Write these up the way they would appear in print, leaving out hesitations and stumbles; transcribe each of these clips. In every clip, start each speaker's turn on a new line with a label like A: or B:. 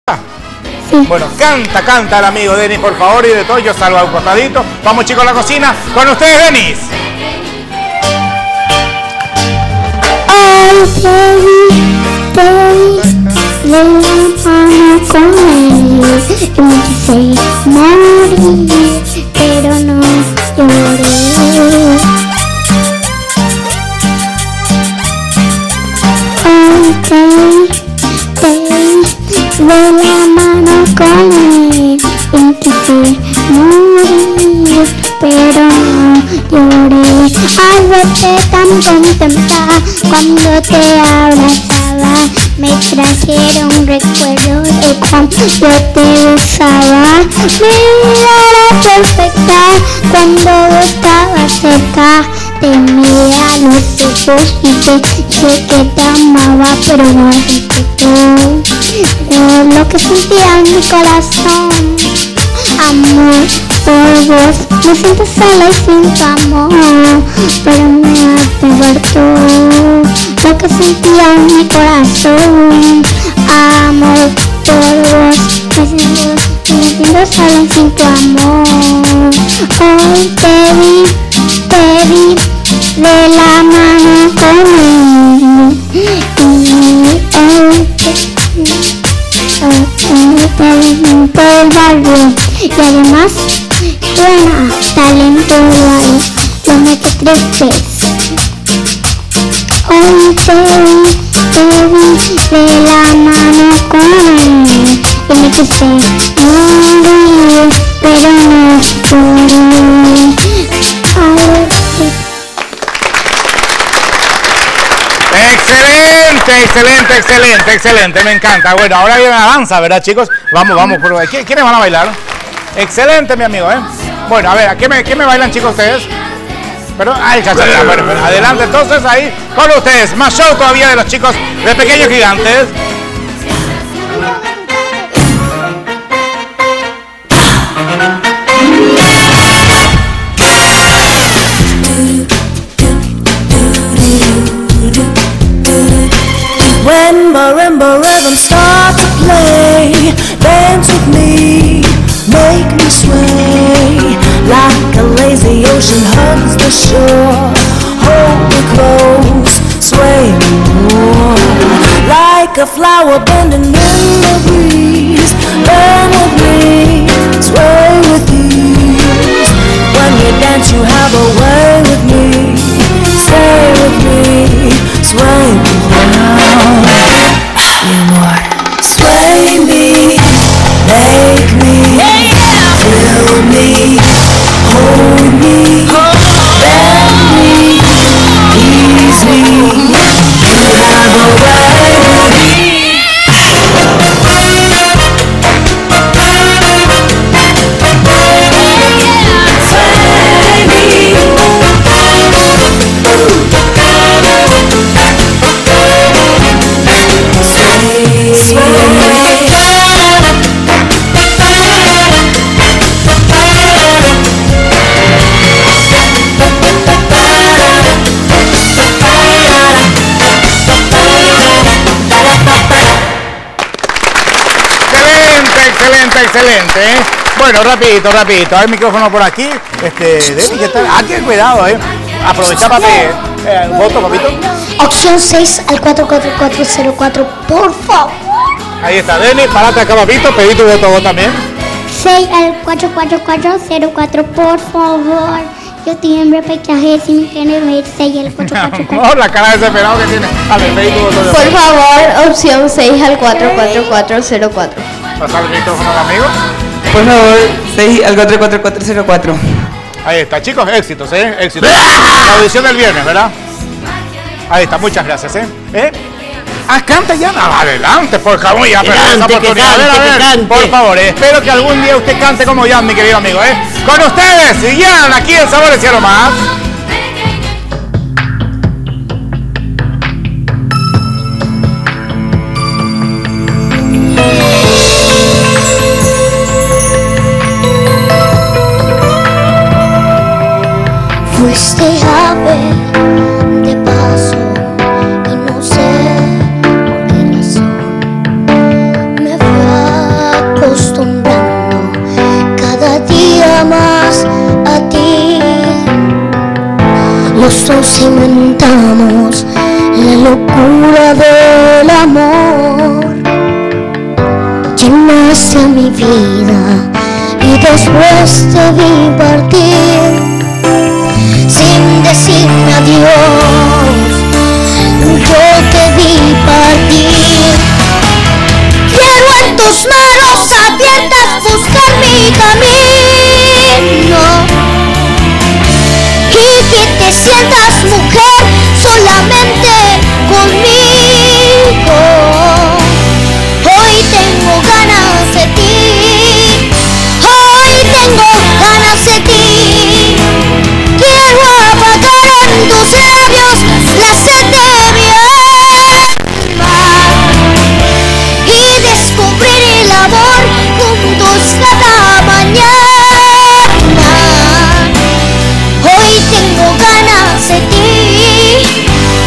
A: Sí.
B: Bueno, canta el amigo Denis, por favor, y de todo yo salgo a un costadito. Vamos, chicos, a la cocina. Con ustedes, Denis.
A: Ay, baby, de la mano con él. Y me quise morir, pero no lloré. Ay, baby, de la mano con él. Y me quise morir, pero no lloré. Al verte tan contenta cuando te abrazaba, me trajeron recuerdos de cuando yo te besaba. Mi vida era perfecta cuando estaba cerca. Te miré a los ojos y te dije que te amaba, pero no dijiste tú. Pero lo que sentía en mi corazón, amor por vos, me siento sola y sin tu amor, pero me avergonzó lo que sentía en mi corazón, amor por vos, me siento sola y sin tu amor. Hoy te vi de la mano con él, del barrio, y además suena talento igual, lo meto 3 veces. Hoy te vi de la mano con él, y me quise morir, pero no lloré.
B: Excelente, me encanta. Bueno, ahora viene la danza, ¿verdad, chicos? Vamos, ¿quiénes van a bailar? Excelente, mi amigo, ¿eh? Bueno, a ver, ¿qué me bailan, chicos, ustedes? Pero, bueno, adelante, entonces, ahí, con ustedes, más show todavía de los chicos de Pequeños Gigantes.
C: When marimba rhythms start to play, dance with me, make me sway. Like a lazy ocean hugs the shore, hold me close, sway me more. Like a flower bending in the breeze, burn with me, sway with ease. When you dance you have a way with me, stay with me, sway me now. Sway me, make me, feel me, hold me, bend me, ease me. You have a way with me. Sway me.
B: Excelente, ¿eh? Bueno, rapidito. Hay micrófono por aquí. Denis, ¿qué tal? Ten cuidado, ¿eh? Aprovecha para pedir. ¿Voto, papito?
A: Opción 6 al 44404, por favor.
B: Ahí está, Denis, parate acá, papito. Pedí tu voto vos también.
A: 6 al 44404, por favor. Yo tiemblo pequeñaje si me quieren ver. 6 al 444.
B: No, la cara desesperado que tiene. A ver, pedí tu voto.
D: Por favor, opción 6 al 44404.
B: Pasar el micrófono al amigo.
E: Por favor, 6 al 44404.
B: Ahí está, chicos, éxitos, éxitos. La audición del viernes, ¿verdad? Ahí está, muchas gracias, canta ya. Adelante, por favor, ya, pero esa oportunidad. A ver, por favor, espero que algún día usted cante como Jan, mi querido amigo, Con ustedes, Jan, aquí en Sabores y Aromas.
A: Fuiste a ver de paso y no sé por qué razón me fui a los dos inventamos la locura del amor. Llenaste mi vida y después te vi partir sin decirme adiós. Yo te vi partir. Quiero en tus manos abiertas buscar mi camino y que te sientas mujer solamente conmigo. Hoy tengo ganas de ti, hoy tengo ganas de ti. Quiero apagar en tus labios la sed de mi alma y descubrir el amor juntos cada mañana. Hoy tengo ganas de ti,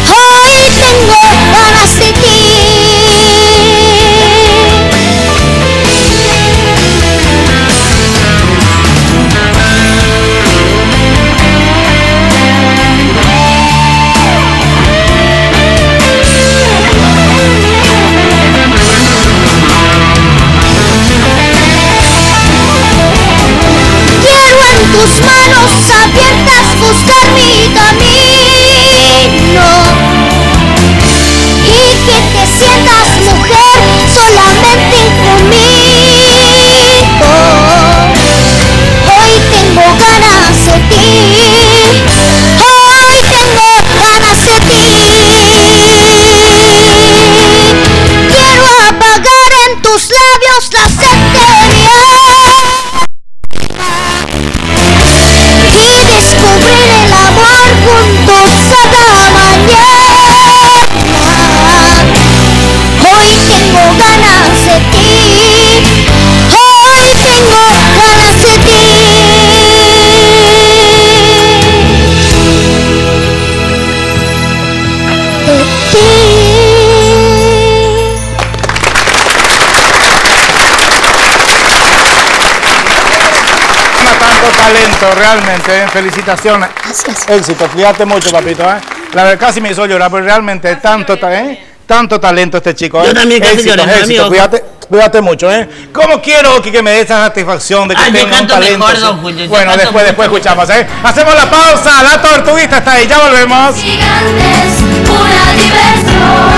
A: hoy tengo ganas de ti. Tus manos abiertas buscar mi camino y que te sientas mujer solamente conmigo. Hoy tengo ganas de ti, hoy tengo ganas de ti. Quiero apagar en tus labios la sed de mi alma y descubrir el amor juntos cada mañana. Hoy tengo ganas de ti, hoy tengo ganas de ti.
B: Tanto talento, realmente, felicitaciones.
A: Gracias.
B: Éxito, cuídate mucho, papito. La verdad casi me hizo llorar, pero realmente tanto talento este chico.
F: Yo también casi lloré,
B: éxito, cuídate mucho. ¿Cómo quiero que me dé esa satisfacción de que tenga un talento?
F: Mejor, don Julio,
B: bueno, después escuchamos. Hacemos la pausa, la tortuguita está ahí, ya volvemos.
C: Gigantes, pura diversión.